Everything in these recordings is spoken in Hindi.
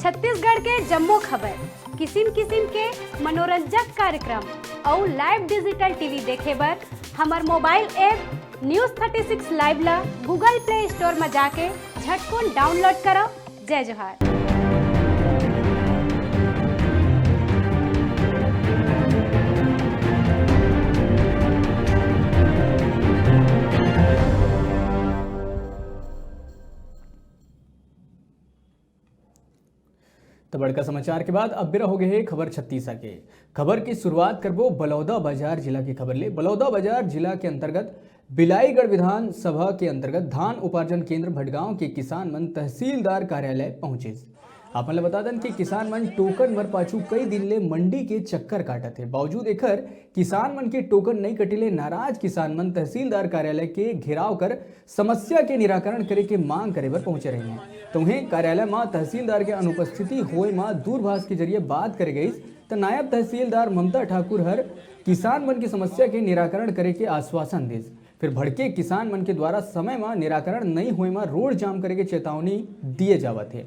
छत्तीसगढ़ के जम्मो खबर, किसिम किसिम के मनोरंजक कार्यक्रम और लाइव डिजिटल टीवी देखे बर हमार मोबाइल ऐप न्यूज़ 36 लाइव ला गूगल प्ले स्टोर में जाके झटकुन डाउनलोड करो। जय जोहार। तो बड़का समाचार के बाद अब बिरा हो गए खबर छत्तीसा के। खबर की शुरुआत करबो बलौदाबाजार जिला की खबर ले। बलौदाबाजार जिला के अंतर्गत बिलाईगढ़ विधानसभा के अंतर्गत धान उपार्जन केंद्र भटगांव के किसान मन तहसीलदार कार्यालय पहुंचे। आप मन बता दें कि किसान मन टोकन मर पाछू कई दिन ले मंडी के चक्कर काटत है। बावजूद एकर किसान मन के टोकन नहीं कटिले नाराज किसान मन तहसीलदार कार्यालय के घेराव कर समस्या के निराकरण करे के मांग करे बर पहुंचे रहे हैं। तो उन्हें कार्यालय में तहसीलदार के अनुपस्थिति होए में दूरभाष के जरिए बात करे गई तो नायब तहसीलदार ममता ठाकुर हर किसान मन की समस्या के निराकरण करे के आश्वासन दे। फिर भड़के किसान मन के द्वारा समय में निराकरण नहीं हुए में रोड जाम करे के चेतावनी दिए जावत है।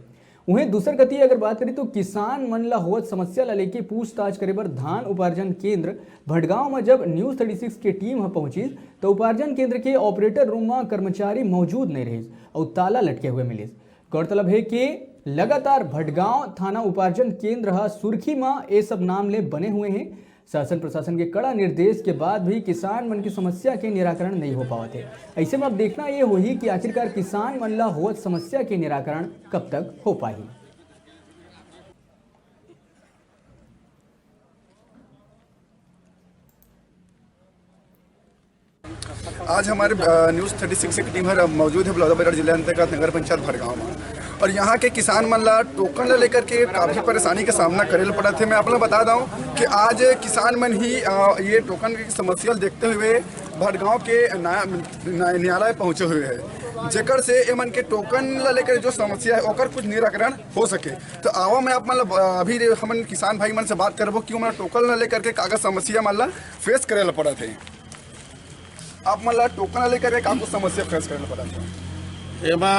उन्हें दूसर गति अगर बात करें तो किसान मन ला होवत समस्या ला लेके पूछताछ करे बर धान उपार्जन केंद्र भटगांव में जब न्यूज़ 36 की टीम पहुंची तो उपार्जन केंद्र के ऑपरेटर रूम में कर्मचारी मौजूद नहीं रहे और ताला लटके हुए मिले। गौरतलब है कि लगातार भटगांव थाना उपार्जन केंद्र सुर्खी में ये सब नाम ले बने हुए हैं। शासन प्रशासन के कड़ा निर्देश के बाद भी किसान मन की समस्या के निराकरण नहीं हो पाते थे। ऐसे में अब देखना ये होगी कि आखिरकार किसान मन ला होवत समस्या के निराकरण कब तक हो पाई। आज हमारे न्यूज़ 36 की टीम मौजूद है बलौदाबाजार जिले अंतर्गत नगर पंचायत भटगांव में और यहाँ के किसान मन ला टोकन ला लेकर के काफ़ी परेशानी का सामना करे पड़ा थे। मैं आप लोग बता दूँ कि आज किसान मन ही ये टोकन की समस्या देखते हुए भटगांव के न्यायालय पहुँचे हुए हैं जेकर से ये मन के टोकन ला लेकर जो समस्या है ओकर कुछ निराकरण हो सके। तो आओ मैं आप मतलब अभी हम किसान भाई मन से बात करबो क्यों मैं टोकन ला लेकर के कागज समस्या मन ला फेस करे ला पड़ा थे। आप मतलब टोकन लेकर एक आपको समस्या फेस करना पड़ा था? एमा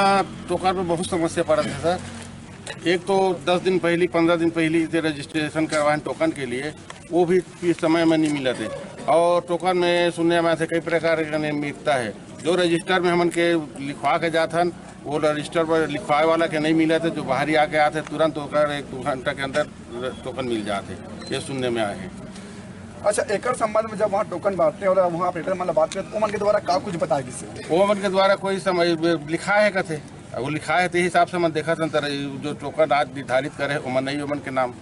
टोकन में बहुत समस्या पड़ा था सर। एक तो 10 दिन पहले 15 दिन पहले रजिस्ट्रेशन करवाए टोकन के लिए वो भी समय में नहीं मिला थे और टोकन में सुनने में से कई प्रकार का मिलता है। जो रजिस्टर में हमन के लिखवा के जाते वो रजिस्टर पर लिखवाए वाला के नहीं मिला थे। जो बाहरी आके आते तुरंत होकर 1-2 घंटा के अंदर टोकन मिल जाते ये सुनने में आए हैं। अच्छा एकर संबंध में जब वहाँ टोकन बांटते हैं और वहाँ ऑपरेटर मतलब बात करते ओमन के द्वारा का कुछ बताया किसी ओमन के द्वारा कोई समय लिखा है कथे वो लिखा है तो हिसाब से मैं देखा था जो टोकन आज निर्धारित करे ओमन नहीं ओमन के नाम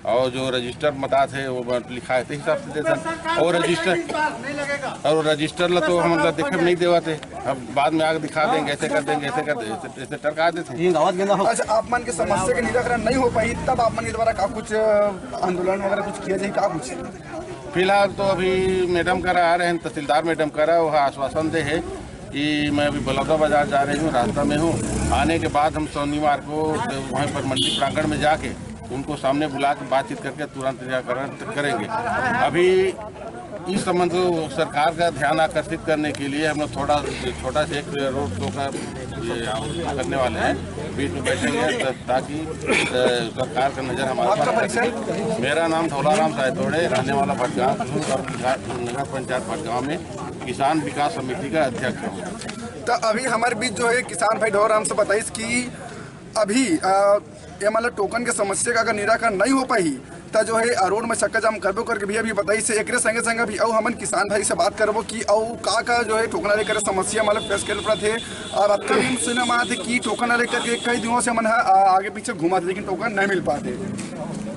और जो रजिस्टर बता थे वो लिखा है तो हिसाब से देता और रजिस्टर ला तो हम देखे नहीं देवाते अब बाद में आगे दिखा देंगे ऐसे कर देंगे ऐसे कर देंगे ऐसे टरका देते। अच्छा आप मन की समस्या के निराकरण नहीं हो पाई तब आप मन के द्वारा का कुछ आंदोलन वगैरह कुछ किया जाए का कुछ? फिलहाल तो अभी मैडम करा आ रहे हैं तहसीलदार मैडम करा वो आश्वासन दे है कि मैं अभी बलौदाबाजार जा रही हूँ रास्ता में हूँ। आने के बाद हम शनिवार को वहीं पर मंडी प्रांगण में जाके उनको सामने बुला के बातचीत करके तुरंत निराकरण करेंगे। अभी इस संबंध में सरकार का ध्यान आकर्षित करने के लिए हम लोग छोटा से एक रोड शो का करने वाले हैं। बीच में बैठेंगे ताकि सरकार का नज़र हमारे पास। मेरा नाम धौलाराम सायतोड़े रहने वाला भटगांव और नगर पंचायत भटगांव में किसान विकास समिति का अध्यक्ष हूँ। तो अभी हमारे बीच जो है किसान भाई धौलाराम से बताइए कि अभी ये मतलब टोकन के समस्या का अगर निराकरण नहीं हो पाई तो जो है रोड में चक्का जाम करबो करके भी अभी बताइए से एक संगे संगे भी और हमन किसान भाई से बात करबो कि और का जो है टोकन लेकर समस्या मतलब फेस कर पड़ा थे और अब करीब सुने में आते कि टोकन लेकर के कई दिनों से मन आगे पीछे घुमा थे लेकिन टोकन नहीं मिल पाते।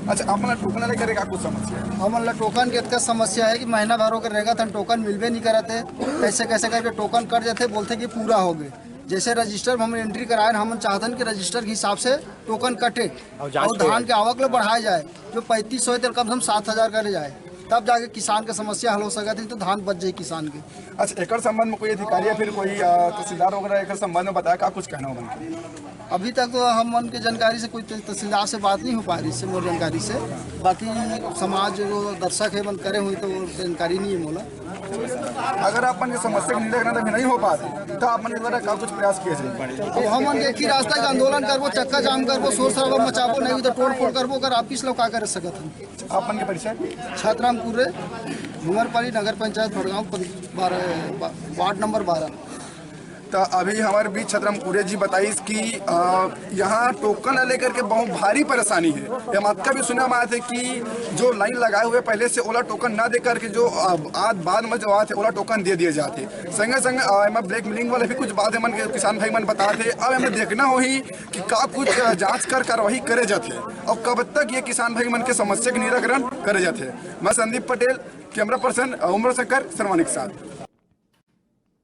अच्छा आप मतलब टोकन लेकर का कुछ समस्या है? मतलब टोकन के इतना समस्या है कि महीना भर होकर रहेगा तो टोकन मिलवे नहीं कराते कैसे कैसे करके टोकन कर जाते बोलते कि पूरा हो गए। जैसे रजिस्टर में हम एंट्री कराए हम चाहते हैं कि रजिस्टर के हिसाब से टोकन कटे और धान के आवक में बढ़ाया जाए जो 3500 है कम से कम 7000 करे जाए तब जाके किसान की समस्या हल हो सकती तो धान बच जाए किसान के। अच्छा एक संबंध में कोई अधिकारी या फिर कोई तहसीलदार वगैरह एक संबंध में बताया का कुछ कहना होगा? अभी तक तो हम मन के जानकारी से कोई तहसीलदार से बात नहीं हो पा रही, इससे मोर जानकारी से। बाकी समाज जो दर्शक है बंद करे हुई तो जानकारी नहीं है मोला। अगर अपन की समस्या के निराकरण अभी नहीं हो पाते तो अपन के द्वारा का कुछ प्रयास किए जाए? तो हम मन के एक ही रास्ता के आंदोलन करबो, चक्का जाम करबो, शोर शराबा मचाबो, नहीं तो तोड़ फोड़ करबो। अगर ऑफिस लोग का कर सकत हम। अपन के परिचय? छात्राम कुरे, डूंगरपाली, नगर पंचायत भड़गांव, 12 वार्ड नंबर 12। तो अभी हमारे बीच छतराम कुरे जी बताइए कि यहाँ टोकन लेकर के बहुत भारी परेशानी है। हम आपका भी सुना बात है कि जो लाइन लगाए हुए पहले से ओला टोकन ना दे करके जो आज बाद में जो आते ओला टोकन दे दिए जाते। संगे संगे हमें ब्लैक मिलिंग वाले भी कुछ बात है मन के किसान भाई मन बताते। अब हमें देखना हो ही कि का कुछ जाँच कर कार्रवाई करे जाते और कब तक ये किसान भाई मन के समस्या के निराकरण करे जाते। मैं संदीप पटेल, कैमरा पर्सन उमर शंकर, सर्वानिक साथ।